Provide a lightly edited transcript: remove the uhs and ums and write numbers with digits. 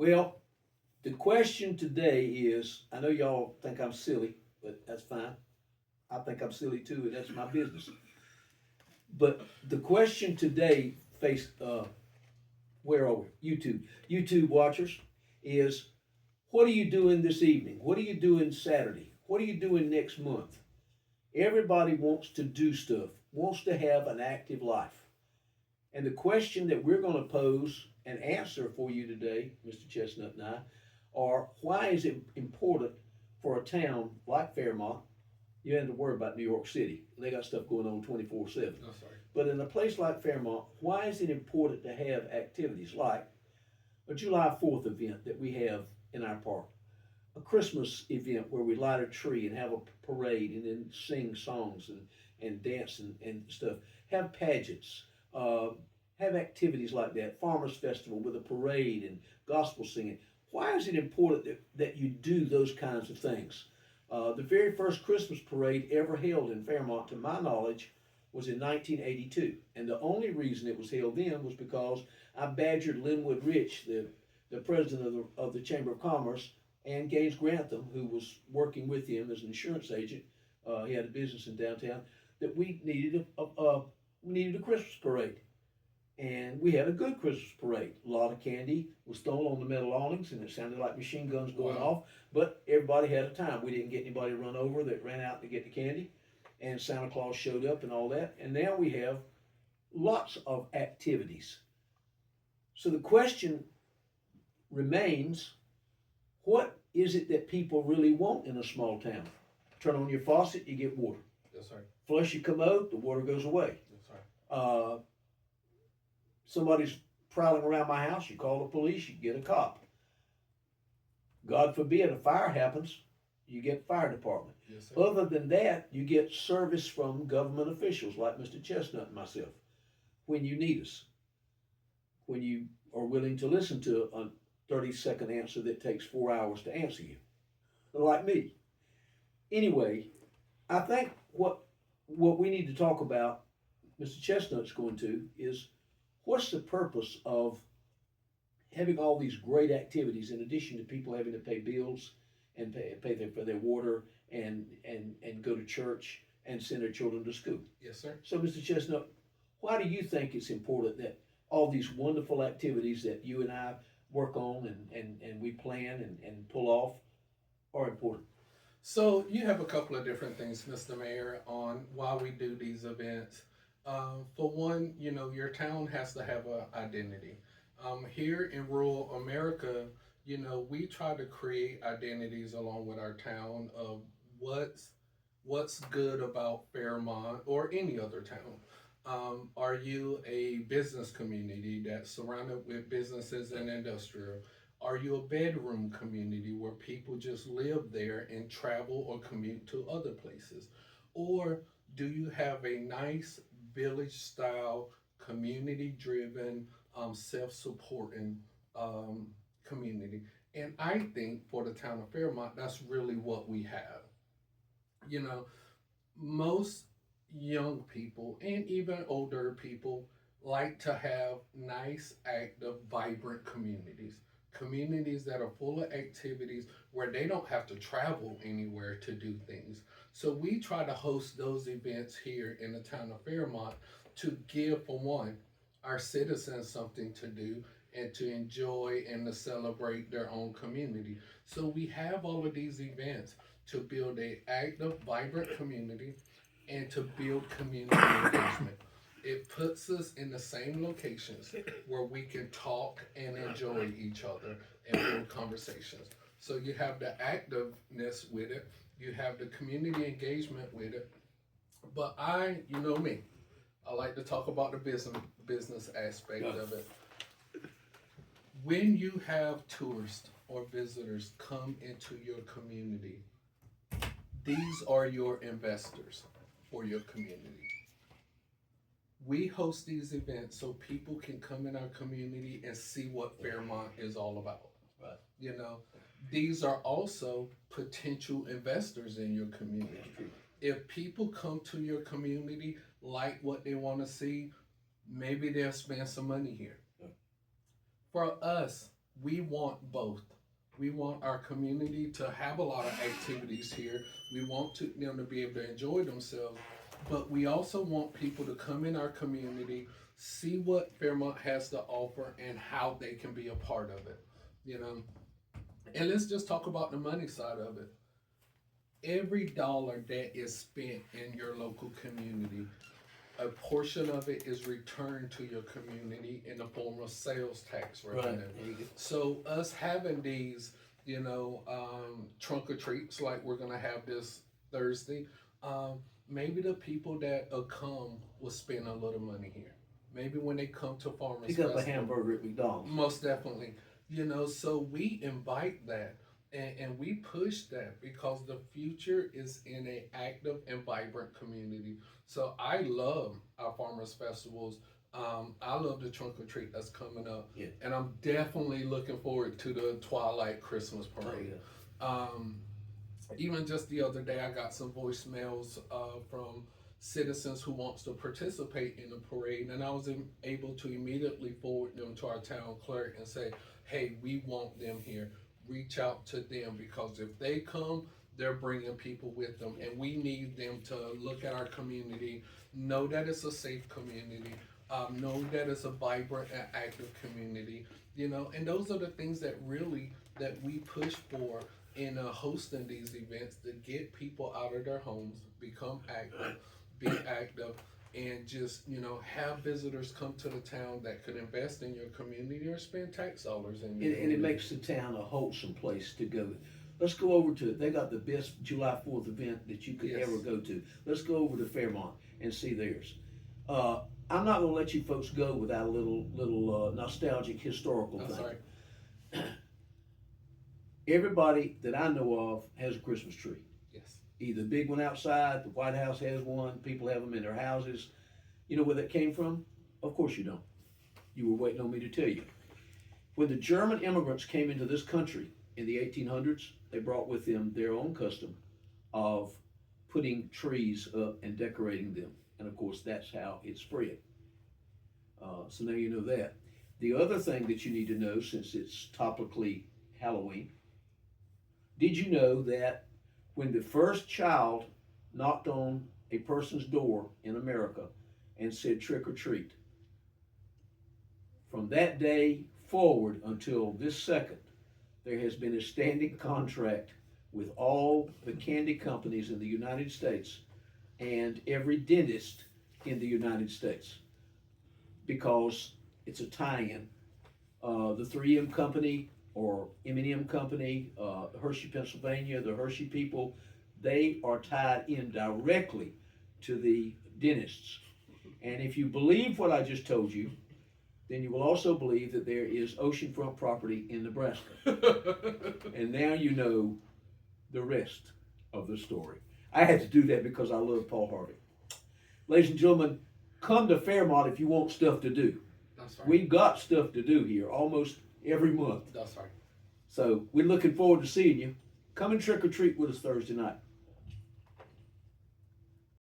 Well, the question today is, I know y'all think I'm silly, but that's fine. I think I'm silly too, and that's my business. But the question today, face, where are we? YouTube watchers, is what are you doing this evening? What are you doing Saturday? What are you doing next month? Everybody wants to do stuff, wants to have an active life. And the question that we're going to pose and answer for you today, Mr. Chestnut and I, are why is it important for a town like Fairmont? You don't have to worry about New York City. They got stuff going on 24/7. Oh, sorry. But in a place like Fairmont, why is it important to have activities like a July 4th event that we have in our park? A Christmas event where we light a tree and have a parade and then sing songs and dance and stuff. Have pageants. Have activities like that. Farmers Festival with a parade and gospel singing. Why is it important that you do those kinds of things? The very first Christmas parade ever held in Fairmont, to my knowledge, was in 1982. And the only reason it was held then was because I badgered Linwood Rich, the president of the Chamber of Commerce, and Gaines Grantham, who was working with him as an insurance agent. He had a business in downtown, that we needed a Christmas parade. And we had a good Christmas parade. A lot of candy was thrown on the metal awnings, and it sounded like machine guns going off. But everybody had a time. We didn't get anybody run over that ran out to get the candy, and Santa Claus showed up and all that. And now we have lots of activities. So the question remains, what is it that people really want in a small town? Turn on your faucet, you get water. Yes, sir. Flush your commode, the water goes away. Yes, sir. Somebody's prowling around my house, you call the police, you get a cop. God forbid a fire happens, you get fire department. Yes, sir. Other than that, you get service from government officials like Mr. Chestnut and myself when you need us, when you are willing to listen to a 30-second answer that takes 4 hours to answer you, like me. Anyway, I think what we need to talk about, Mr. Chestnut's going to, is what's the purpose of having all these great activities in addition to people having to pay bills and pay for their water and go to church and send their children to school? Yes, sir. So, Mr. Chestnut, why do you think it's important that all these wonderful activities that you and I work on and we plan and pull off are important? So you have a couple of different things, Mr. Mayor, on why we do these events. For one, your town has to have an identity. Here in rural America, we try to create identities along with our town of what's good about Fairmont or any other town. Are you a business community that's surrounded with businesses and industrial? Are you a bedroom community where people just live there and travel or commute to other places? Or do you have a nice village style, community driven, self-supporting community? And I think for the town of Fairmont, that's really what we have. Most young people and even older people like to have nice, active, vibrant communities that are full of activities where they don't have to travel anywhere to do things. So we try to host those events here in the town of Fairmont to give, for one, our citizens something to do and to enjoy and to celebrate their own community. So we have all of these events to build a active, vibrant community and to build community engagement. It puts us in the same locations where we can talk and enjoy each other and build conversations. So you have the activeness with it, you have the community engagement with it. But you know me, I like to talk about the business aspect of it. When you have tourists or visitors come into your community, these are your investors for your community. We host these events so people can come in our community and see what Fairmont is all about. Right. These are also potential investors in your community. If people come to your community, like what they want to see, maybe they'll spend some money here. Yeah. For us, We want both. We want our community to have a lot of activities here. We want them to be able to enjoy themselves, but we also want people to come in our community, see what Fairmont has to offer, and how they can be a part of it. You know, and let's just talk about the money side of it. Every dollar that is spent in your local community, a portion of it is returned to your community in the form of sales tax Right. revenue. There you go. So us having these, trunk or treats like we're gonna have this Thursday, maybe the people that come will spend a little money here. Maybe when they come to Farmers Pick up a Festival, hamburger at McDonald's. most definitely. So we invite that and we push that because the future is in an active and vibrant community. So I love our farmers festivals. I love the trunk or treat that's coming up, Yeah. and I'm definitely looking forward to the Twilight Christmas Oh, Parade. yeah. Even just the other day, I got some voicemails from citizens who wants to participate in the parade, and I was able to immediately forward them to our town clerk and say, "Hey, we want them here. Reach out to them because if they come, they're bringing people with them, and we need them to look at our community, know that it's a safe community, know that it's a vibrant and active community, and those are the things that we push for in hosting these events to get people out of their homes, become active, be active, and just have visitors come to the town that could invest in your community or spend tax dollars in your And it community. makes the town a wholesome place to go. Let's go over to, they got the best July 4th event that you could Yes. ever go to. Let's go over to Fairmont and see theirs. I'm not gonna let you folks go without a little nostalgic historical I'm thing. sorry. Everybody that I know of has a Christmas tree. Yes. Either a big one outside, the White House has one, people have them in their houses. You know where that came from? Of course you don't. You were waiting on me to tell you. When the German immigrants came into this country in the 1800s, they brought with them their own custom of putting trees up and decorating them. And of course, that's how it spread. So now you know that. The other thing that you need to know, since it's topically Halloween, did you know that when the first child knocked on a person's door in America and said trick or treat, from that day forward until this second, there has been a standing contract with all the candy companies in the United States and every dentist in the United States because it's a tie-in. The 3M company or M&M company, Hershey, Pennsylvania, the Hershey people, they are tied in directly to the dentists. And if you believe what I just told you, then you will also believe that there is oceanfront property in Nebraska. And now you know the rest of the story. I had to do that because I love Paul Harvey. Ladies and gentlemen, come to Fairmont if you want stuff to do. That's right. We've got stuff to do here almost every month. That's right. So we're looking forward to seeing you. Come and trick or treat with us Thursday night.